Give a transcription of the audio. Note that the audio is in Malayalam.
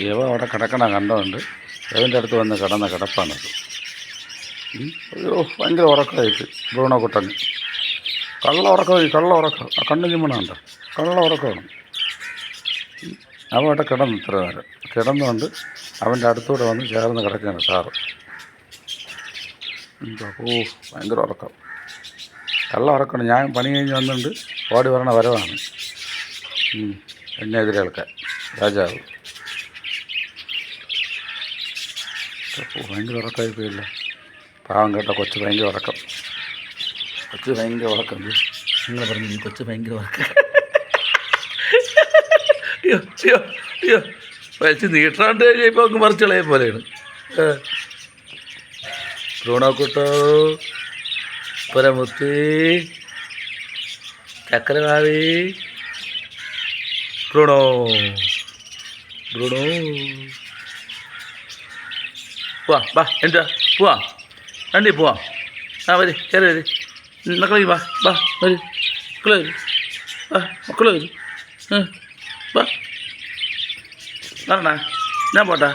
ഇവ അവിടെ കിടക്കണ കണ്ടുകൊണ്ട് ഇവൻ്റെ അടുത്ത് വന്ന് കിടന്ന കിടപ്പാണത്. അയ്യോ ഭയങ്കര ഉറക്കമായിട്ട് ബ്രൂണോ കുട്ടന് കള്ള ഉറക്കം. ആ കണ്ണ് ചിമ്മണുണ്ടോ? കള്ള ഉറക്കമാണ്. അവൻ അവിടെ കിടന്നു ഇത്ര നേരം കിടന്നുകൊണ്ട് അവൻ്റെ അടുത്തൂടെ വന്ന് ചേർന്ന് കിടക്കുകയാണ് സാറ്. ഭയങ്കര ഉറക്കം, കള്ള ഉറക്കമാണ്. ഞാൻ പണി കഴിഞ്ഞ് വന്നിട്ട് ഓടി വരണ വരവാണ് എന്നെ എതിരേൽക്കാൻ രാജാവ്. ഭയങ്കര ഉറക്കമായി പോയില്ല. പാവം കേട്ട കൊച്ചു ഭയങ്കര ഉറക്കം. നിങ്ങൾ പറഞ്ഞു കൊച്ചു ഭയങ്കര ഉറക്കം. അയ്യോ വലിച്ച് നീട്ടാണ്ട് കഴിഞ്ഞപ്പോൾ അങ്ങ് മറിച്ചളയ പോലെയാണ്. ബ്രൂണോക്കുട്ടോ, പുരമുത്തി, ചക്രവാവി, ബ്രൂണോ വാ എന്താ പോവാ വണ്ടി പോവാം. വരി കയറി വരി മക്കളെ വാ വരി മക്കളെ വരി വാ വരണ ഞാൻ പോട്ടാ.